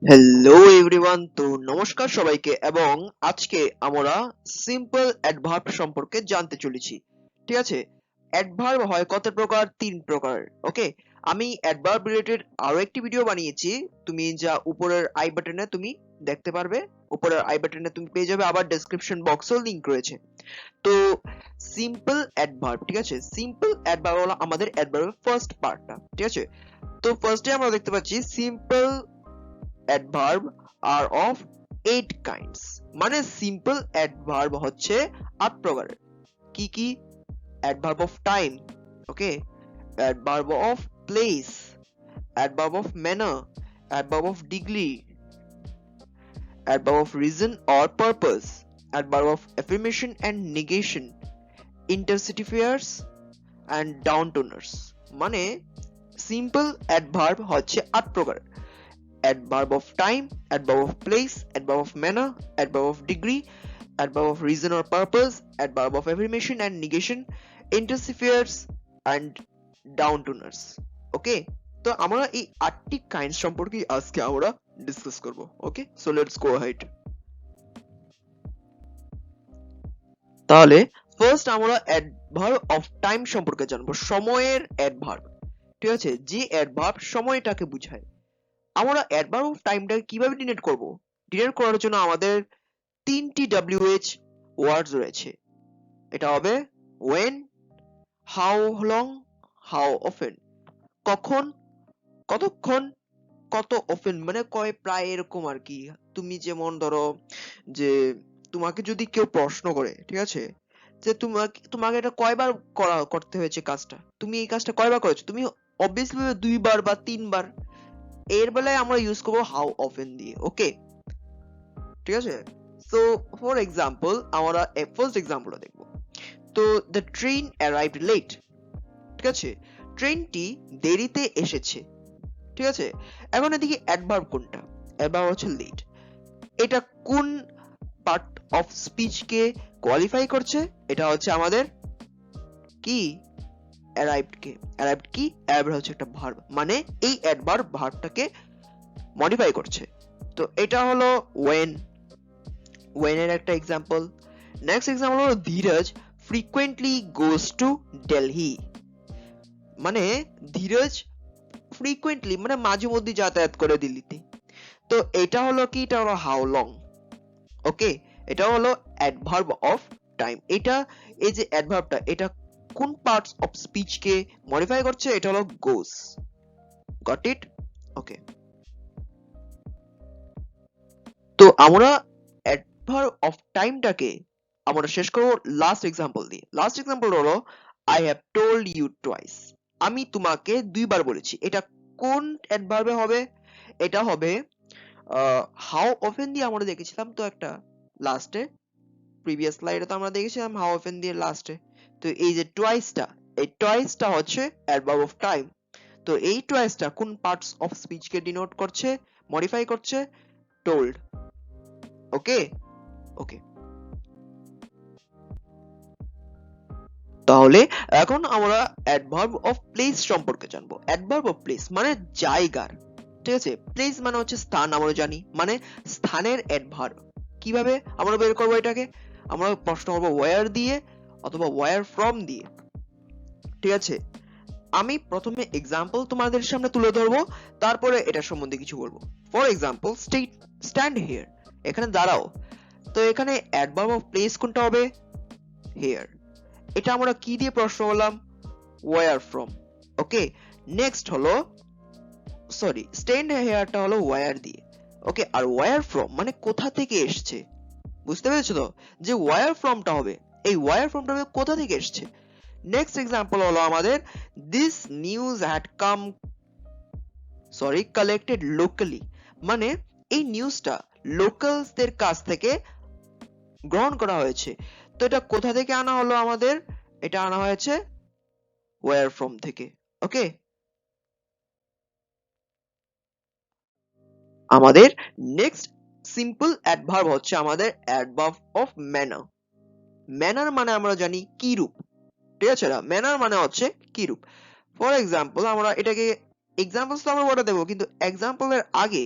Hello everyone, তো নমস্কার সবাইকে। এবং আজকে আমরা সিম্পল অ্যাডভার্ব সম্পর্কে জানতে চলেছি। ঠিক আছে, অ্যাডভার্ব হয় কত প্রকার? তিন প্রকার। ওকে, আমি অ্যাডভার্ব রিলেটেড আরো একটি ভিডিও বানিয়েছি, তুমি যা উপরের আই বাটনে তুমি দেখতে পারবে। উপরের আই বাটনে তুমি পেয়ে যাবে, আবার ডেসক্রিপশন বক্সেও লিংক রয়েছে। তো সিম্পল অ্যাডভার্ব, ঠিক আছে, সিম্পল অ্যাডভার্ব হলো আমাদের অ্যাডভার্বের ফার্স্ট পার্টটা। ঠিক আছে, তো ফার্স্টে আমরা দেখতে পাচ্ছি simple adverb are of 8 kinds. মানে সিম্পল অ্যাডভার্ব হচ্ছে 8 প্রকারের। কি কি? Adverb of time, okay, adverb of place, adverb of manner, adverb of degree, adverb of reason or purpose, adverb of affirmation and negation, intensifiers and downtoners. মানে simple adverb হচ্ছে 8 প্রকার: adverb of time, adverb of place, adverb of manner, adverb of degree, adverb of reason or purpose, adverb of affirmation and negation, interference and downtoners. ওকে, তো আমরা এই 8টি kind সম্পর্কে আজকে আমরা ডিসকাস করব। ওকে, সো লেটস গো হেড। তাহলে first আমরা অ্যাডভার্ব অফ টাইম সম্পর্কে জানবো, সময়ের অ্যাডভার্ব। ঠিক আছে, যে অ্যাডভার্ব সময়টাকে বোঝায়। আমরা অ্যাডভার্ব অফ টাইমটাকে কিভাবে ডিনোট করব? ডিনোট করার জন্য আমাদের তিনটি WH ওয়ার্ডস রয়েছে। এটা হবে when, how long, how often। কখন, কতক্ষণ, কত often মানে কয় প্রায়, এরকম আর কি। তুমি যেমন ধরো যে তোমাকে যদি কেউ প্রশ্ন করে, ঠিক আছে, যে তোমাকে তোমাকে এটা কয়বার করতে হয়েছে কাজটা, তুমি এই কাজটা কয়বার করেছো, তুমি অবভিয়াসলি 2বার বা 3বার। এর বেলায় আমরা ইউজ করবো হাউ অফেন দিয়ে। ওকে, ঠিক আছে। সো ফর এক্সাম্পল আমরা ফার্স্ট এক্সাম্পলটা দেখবো। তো দ্য ট্রেন অ্যারাইভড লেট, ঠিক আছে, ট্রেনটি দেরিতে এসেছে। ঠিক আছে, এখন এদিকে অ্যাডভার্ব কোনটা? অ্যাডভার্ব হচ্ছে লেট। এটা কোন part of speech K qualify করছে? এটা হচ্ছে আমাদের কি? অ্যারাইভড কে। অ্যারাইভড কি? অ্যারাইভড হচ্ছে একটা ভার্ব, মানে এই অ্যাডভার্ব ভার্বটাকে মডিফাই করছে। তো এটা হলো when, এর একটা এক্সাম্পল। নেক্সট এক্সাম্পল হলো Dheeraj frequently goes to Delhi। মানে ধীরজ frequently মানে মাঝে মধ্যে যাতায়াত করে দিল্লিতে। তো এটা হলো কি? এটা হলো হাউ লং। ওকে, এটা হলো অ্যাডভার্ব অফ টাইম। এটা, এই যে অ্যাডভার্বটা, এটা কোন parts of speech K modify করছে? এটা হলো গোস। Got it? ওকে, তো আমরা অ্যাডভার্ব অফ টাইমটাকে আমরা শেষ করব লাস্ট এক্সাম্পল দিয়ে। লাস্ট এক্সাম্পল হলো I have told you twice. আমি তোমাকে 2বার বলেছি। এটা কোন অ্যাডভার্বে হবে? এটা হবে হাউ অফেন দিয়ে আমরা দেখেছিলাম তো একটা লাস্টে, প্রিভিয়াস স্লাইডে তো আমরা দেখেছিলাম হাউ অফেন দিয়ে লাস্টে। তো এই যে টুয়াইসটা, এই টুয়াইসটা হচ্ছে অ্যাডভার্ব অফ টাইম। তো এই টুয়াইসটা কোন parts of speech K denote করছে, মডিফাই করছে? টোল্ড। ওকে, ওকে, তাহলে এখন আমরা অ্যাডভার্ব অফ প্লেস সম্পর্কে জানবো। অ্যাডভার্ব অফ প্লেস মানে জায়গার। ঠিক আছে, প্লেস মানে হচ্ছে স্থান, আমরা জানি, মানে স্থানের অ্যাডভার্ব। কিভাবে আমরা বের করবো এটাকে? আমরা প্রশ্ন করবো ওয়্যার দিয়ে অথবা ওয়্যার ফ্রম দিয়ে। ঠিক আছে, আমি প্রথমে এক্সাম্পল তোমাদের সামনে তুলে ধরবো, তারপরে এটা সম্বন্ধে কিছু বলবো। ফর এক্সাম্পল স্ট্যান্ড হিয়ার, এখানে দাঁড়াও। তো এখানে অ্যাডভার্ব অফ প্লেস কোনটা হবে? হিয়ার। এটা আমরা কি দিয়ে প্রশ্ন করলাম? Where from. ওকে, নেক্সট হলো, সরি, স্ট্যান্ড হেয়ারটা হলো ওয়্যার দিয়ে। ওকে, আর ওয়্যার ফ্রম মানে কোথা থেকে এসছে। বুঝতে পেরেছো তো, যে ওয়্যার ফ্রমটা হবে, এই ওয়্যার ফ্রমটা হবে কোথা থেকে এসছে। নেক্সট এক্সাম্পল হলো আমাদের this news had come, sorry, collected locally. মানে এই নিউজটা লোকালসদের কাছ থেকে গ্রহণ করা হয়েছে। তো এটা কোথা থেকে আনা হলো আমাদের? এটা আনা হয়েছে ওয়্যার ফ্রম থেকে। ওকে, আমাদের নেক্সট সিম্পল অ্যাডভার্ব হচ্ছে আমাদের অ্যাডভার্ব অফ ম্যানার। ম্যানার মানে আমরা জানি কি রূপ। ঠিক আছে, না, ম্যানার মানে হচ্ছে কি রূপ। ফর এক্সাম্পল আমরা এটাকে এক্সাম্পলস তো আমরা বলে দেবো, কিন্তু এক্সাম্পলের আগে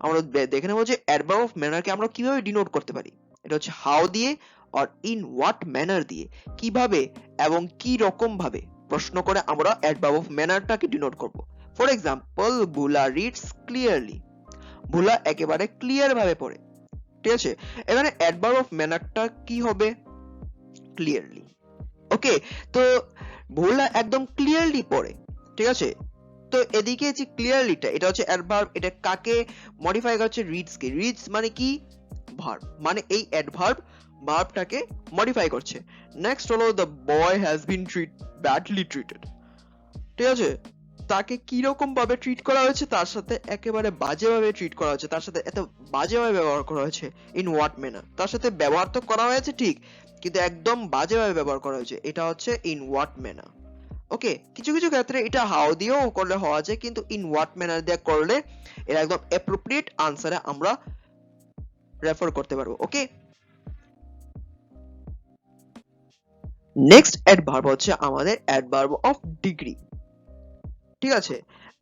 আমরা দেখে নেবো যে অ্যাডভার্ব অফ ম্যানারকে আমরা কিভাবে ডিনোট করতে পারি। এটা হচ্ছে হাউ দিয়ে আর ইন হোয়াট ম্যানার দিয়ে, কিভাবে এবং কি রকম ভাবে প্রশ্ন করে আমরা অ্যাডভার্ব অফ ম্যানারটাকে ডিনোট করব। ফর এক্সাম্পল, ভুলা রিডস ক্লিয়ারলি, ভুলা একেবারে ক্লিয়ার ভাবে পড়ে। ঠিক আছে, এখানে অ্যাডভার্ব অফ ম্যানারটা কি হবে? ক্লিয়ারলি। ওকে, তো ভুলা একদম ক্লিয়ারলি পড়ে। ঠিক আছে, তো এদিকে যে ক্লিয়ারলিটা, এটা হচ্ছে অ্যাডভার্ব, এটা কাকে মডিফাই করছে? রিডস কে। রিডস মানে কি? ভার্ব, মানে এই অ্যাডভার্ব ভার্বটাকে মডিফাই করছে। নেক্সট হলো the boy has been badly treated. ঠিক আছে, তাকে কি রকম ভাবে ট্রিট করা হয়েছে? তার সাথে একেবারে বাজেভাবে ট্রিট করা হয়েছে, তার সাথে এত বাজেভাবে ব্যবহার করা হয়েছে। ইন হোয়াট ম্যানার, তার সাথে ব্যবহার তো করা হয়েছে ঠিক, কিন্তু একদম বাজেভাবে ব্যবহার করা হয়েছে, এটা হচ্ছে ইন হোয়াট ম্যানার। ওকে, কিছু কিছু ক্ষেত্রে এটা হাউ দিয়েও করলে হওয়া যায়, কিন্তু ইন হোয়াট ম্যানার দিয়ে করলে এটা একদম অ্যাপ্রোপ্রিয়েট আনসারে আমরা রেফার করতে পারবো। ওকে, নেক্সট অ্যাডভার্ব হচ্ছে আমাদের অ্যাডভার্ব অফ ডিগ্রি। ঠিক আছে,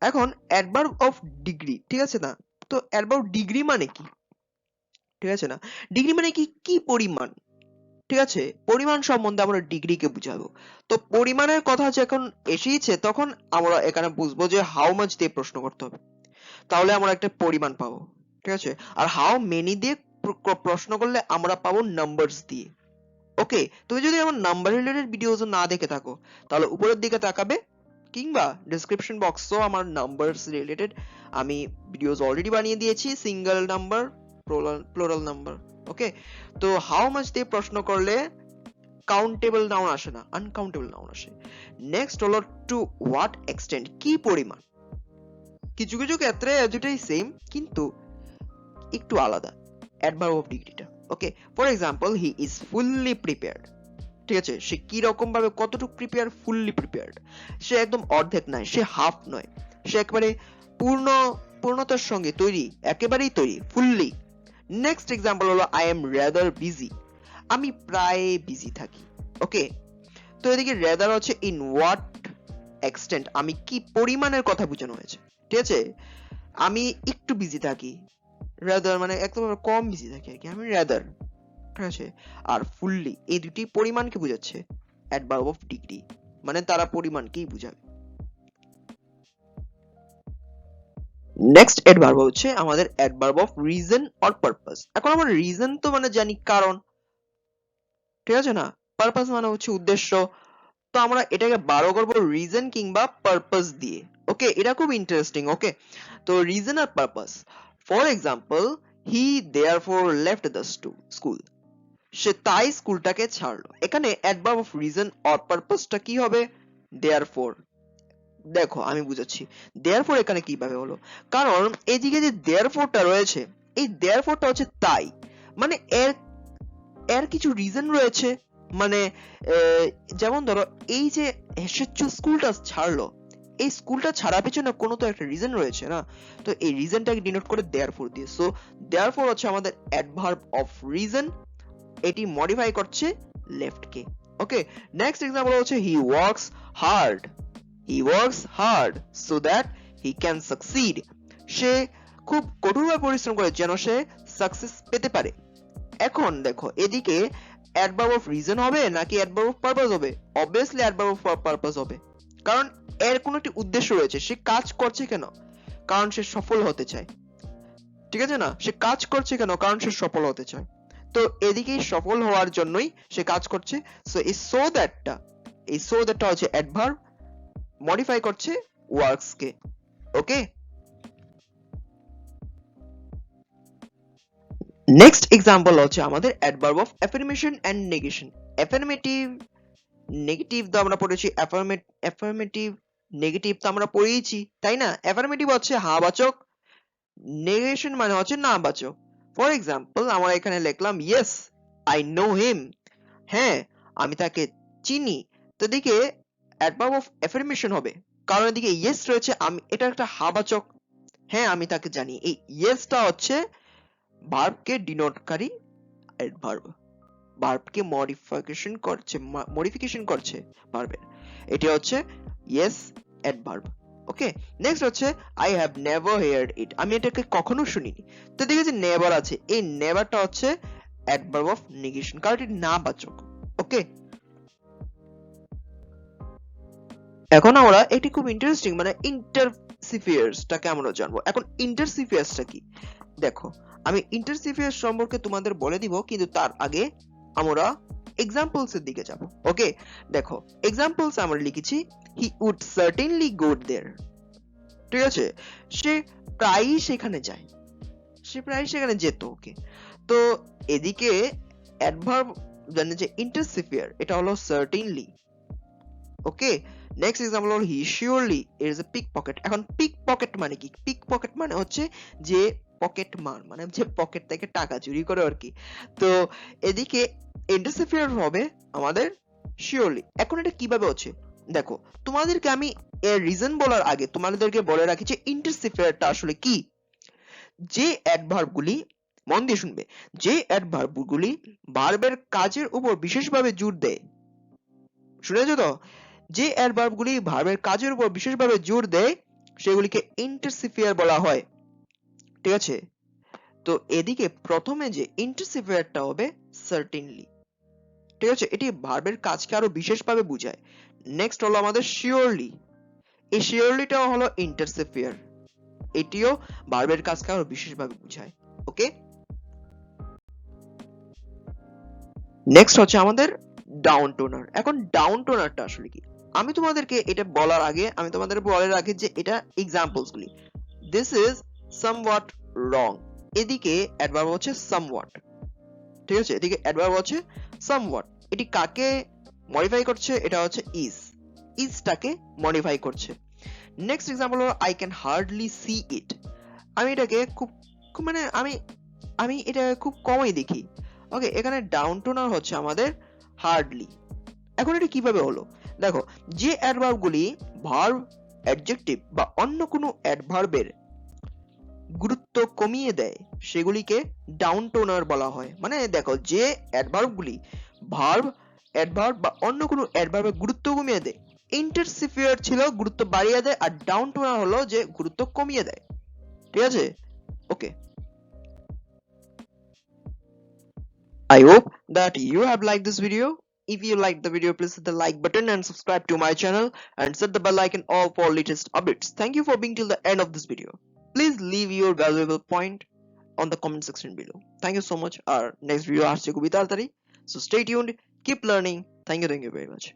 এখন অ্যাডভার্ব অফ ডিগ্রি, ঠিক আছে না, তো অ্যাডভার্ব ডিগ্রি মানে কি? ঠিক আছে না, ডিগ্রি মানে কি? কি পরিমাণ। ঠিক আছে, পরিমাণ সম্বন্ধে আমরা ডিগ্রিকে বুঝাবো। তো পরিমাণের কথা যখন এসেইছে, তখন আমরা এখানে বুঝবো যে হাউ মাচ দিয়ে প্রশ্ন করতে হবে, তাহলে আমরা একটা পরিমাণ পাবো। ঠিক আছে, আর হাউ মেনি দিয়ে প্রশ্ন করলে আমরা পাবো নাম্বারস দিয়ে। ওকে, তুমি যদি আমার নাম্বার রিলেটেড ভিডিওস না দেখে থাকো, তাহলে উপরের দিকে তাকাবে, কিংবা ডেসক্রিপশন বক্সও আমার নাম্বারস রিলেটেড আমি ভিডিওস অলরেডি বানিয়ে দিয়েছি, সিঙ্গেল নাম্বার, প্লুরাল নাম্বার। ওকে, তো হাউ মাচ দিয়ে প্রশ্ন করলে কাউন্টেবল নাউন আসে না, আনকাউন্টেবল নাউন আসে। নেক্সট হলো টু হোয়াট এক্সটেন্ট, কি পরিমাণ। কিছু কিছু ক্ষেত্রে দুটাই সেম, কিন্তু একটু আলাদা অ্যাডভার্ব অফ ডিগ্রিটা। Okay, for example, he is fully prepared. ঠিক আছে, সে কি রকম ভাবে কতটুকু প্রিপেয়ার? ফুললি প্রিপেয়ার্ড, সে একদম অর্ধেক নয়, সে হাফ নয়, সে একেবারে পূর্ণতার সঙ্গে তৈরি, একেবারেই তৈরি, ফুললি। নেক্সট এক্সাম্পল হলো আই এম রাদার বিজি, আমি প্রায় বিজি থাকি। ওকে, তো এদিকে রাদার হচ্ছে ইন হোয়াট এক্সটেন্ট, আমি কি পরিমাণের কথা বোঝানো হয়েছে। ঠিক আছে, আমি একটু বিজি থাকি, রাদার মানে একদম কম বিজি থাকি আর কি, আমি রাদার। ঠিক আছে, আর ফুললি, এই দুটি পরিমাণকে বোঝাচ্ছে। অ্যাডভার্ব অফ ডিগ্রি মানে তারা পরিমাণকেই বোঝাবে। নেক্সট অ্যাডভার্ব হচ্ছে আমাদের adverb of reason or purpose. এখন আমরা রিজন তো মানে জানি কারণ, ঠিক আছে না, পারপাস মানে হচ্ছে উদ্দেশ্য। তো আমরা এটাকে বারো করবো রিজন কিংবা পারপাস দিয়ে। ওকে, এটা খুব ইন্টারেস্টিং। ওকে, তো রিজন আর purpose. For example, he therefore left the school, সে তাই স্কুলটাকে ছাড়লো। এখানে অ্যাডভার্ব অফ রিজন অর পারপাসটা কি হবে? দেয়ারফর। দেখো আমি বুঝাচ্ছি, দেয়ারফর এখানে কিভাবে হলো, কারণ এদিকে যে দেয়ারফরটা রয়েছে, এই দেয়ারফরটা হচ্ছে তাই, মানে এর এর কিছু রিজন রয়েছে। মানে যেমন ধরো, এই যে এসেছো স্কুলটা ছাড়লো, এই স্কুলটা ছাড়ার পেছনে কোনো তো একটা রিজন রয়েছে না, তো এই রিজনটাকে ডিনোট করে দেয়ারফর দিয়ে। সো দেয়ারফর হচ্ছে আমাদের অ্যাডভার্ব অফ রিজন, এটি মডিফাই করছে লেফট কে। ওকে, নেক্সট এক্সাম্পল হচ্ছে he works hard, he works hard so that he can succeed, সে খুব কঠোরভাবে পরিশ্রম করে যেন সে সাকসেস পেতে পারে। এখন দেখো, এদিকে অ্যাডভার্ব অফ রিজন হবে নাকি অ্যাডভার্ব অফ পারপাস হবে? অবভিয়াসলি অ্যাডভার্ব অফ পারপাস হবে, কারণ এর কোনো একটি উদ্দেশ্য রয়েছে। সে কাজ করছে কেন? কারণ সে সফল হতে চায়। ঠিক আছে না, সে কাজ করছে কেন? কারণ সে সফল হতে চায়। তো এদিকে সফল হওয়ার জন্যই সে কাজ করছে। সো এই সো দ্যাটটা হচ্ছে অ্যাডভার্ব, মডিফাই করছে ওয়ার্কস কে। ওকে, নেক্সট এক্সাম্পল হচ্ছে আমাদের adverb of affirmation and negation. Affirmative, negative তো আমরা পড়েছি, অ্যাফার্মেটিভ নেগেটিভ তো আমরা পড়েইছি, তাই না? অ্যাফার্মেটিভ হচ্ছে হ্যাঁ বাচক, নেগেশন মানে হচ্ছে না বাচক। ফর এক্সাম্পল, আমরা এখানে লিখলাম ইয়েস আই নো হিম, হ্যাঁ আমি তাকে চিনি। তো এদিকে অ্যাডভার্ব অফ অ্যাফার্মেশন হবে, কারণ এদিকে ইয়েস রয়েছে, আমি, এটা একটা হ্যাঁ বাচক, হ্যাঁ আমি তাকে জানি। এই ইয়েসটা হচ্ছে ভার্বকে ডিনোটকারী অ্যাডভার্ব, ভার্বকে মডিফিকেশন করছে ভার্বের, এটি হচ্ছে ইয়েস অ্যাডভার্ব। ওকে, নেক্সট হচ্ছে আই হ্যাভ নেভার হেয়ার্ড ইট, আমি এটাকে কখনো শুনিনি। তো দেখেছি নেভার আছে, এই নেভারটা হচ্ছে অ্যাডভার্ব অফ নেগেশন, কারণ এটি না বাচক। ওকে, এখন আমরা এটি খুব ইন্টারেস্টিং মানে ইন্টারসিফিয়ার্সটাকে আমরা জানবো। এখন ইন্টারসিফিয়ার্সটা কি দেখো, আমি ইন্টারসিফিয়ার্স সম্পর্কে তোমাদের বলে দিব, কিন্তু তার আগে আমরা এক্সাম্পলস এর দিকে যাব। ওকে, দেখো এক্সাম্পলস আমরা লিখেছি হি উড সার্টেনলি গো দেয়ার, ঠিক আছে, সে প্রায়ই সেখানে যায়, সে প্রায়ই সেখানে যেত। ওকে, তো এদিকে অ্যাডভার্ব মানে যে ইন্টারসিফিয়ার এটা হলো সার্টেনলি। ওকে, নেক্সট এক্সাম্পল হলো he surely is a pickpocket. এখন পিক পকেট মানে কি? পিক পকেট মানে হচ্ছে যে পকেট মার, মানে যে পকেট থেকে টাকা চুরি করে আর কি। তো এদিকে ইন্টারসিফিয়ার হবে আমাদের শিওরলি। এখন এটা কিভাবে হচ্ছে দেখো, তোমাদেরকে আমি এর রিজন বলার আগে তোমাদেরকে বলে রাখি যে ইন্টারসিফিয়ারটা আসলে কি। যে অ্যাডভার্বগুলি, মন দিয়ে শুনবে, যে অ্যাডভার্বগুলি ভার্বের কাজের উপর বিশেষভাবে জোর দেয়, শুনেছো তো, যে অ্যাডভার্বগুলি ভার্বের কাজের উপর বিশেষভাবে জোর দেয় সেগুলিকে ইন্টারসিফিয়ার বলা হয়, ঠিক আছে। তো এদিকে প্রথমে যে ইন্টারসিফিয়ারটা হবে সার্টেনলি, ঠিক আছে, এটি ভার্বের কাজকে আরো বিশেষভাবে বোঝায়। নেক্সট হলো আমাদের শিওরলি, এই শিওরলিটাও হলো ইন্টারসিফিয়ার, এটিও ভার্বের কাজকে আরো বিশেষভাবে বোঝায়। ওকে, নেক্সট হচ্ছে আমাদের ডাউন টোনার। এখন ডাউন টোনারটা আসলে কি, আমি তোমাদেরকে এটা বলার আগে আমি তোমাদের বলে রাখি যে এটা এক্সাম্পলস গুলি। দিস ইজ সামওয়াট রং, এদিকে অ্যাডভার্ব হচ্ছে সামওয়াট, ঠিক আছে, এদিকে অ্যাডভার্ব হচ্ছে সামওয়াট। এটি কাকে মডিফাই করছে? এটা হচ্ছে ইজটাকে মডিফাই করছে। নেক্সট এক্সাম্পল হলো আই ক্যান হার্ডলি সি ইট, আমি এটাকে মানে আমি আমি এটা খুব কমই দেখি। ওকে, এখানে ডাউন টোনার হচ্ছে আমাদের হার্ডলি। এখন এটা কিভাবে হলো দেখো, যে অ্যাডভার্ব গুলি ভার্ব, অ্যাডজেক্টিভ বা অন্য কোনো অ্যাডভার্বের গুরুত্ব কমিয়ে দেয় সেগুলিকে ডাউন টোনার বলা হয়। মানে দেখো, যে অ্যাডভার্ব গুলি ভার্ব, অ্যাডভার্ব বা অন্য কোনো অ্যাডভার্বের গুরুত্ব কমিয়ে দেয়, ইন্টারসিফিয়ার ছিল গুরুত্ব বাড়িয়ে দেয়, আর ডাউন টোনার হলো যে গুরুত্ব কমিয়ে দেয়, ঠিক আছে। ওকে, I hope that you have liked this video. If you liked the video, please hit the like button and subscribe to my channel and set the bell icon all for latest updates. Thank you for being till the end of this video. Please leave your valuable point on the comment section below. Thank you so much. Our next video আসছে খুবই তাড়াতাড়ি. So stay tuned, keep learning. Thank you very much.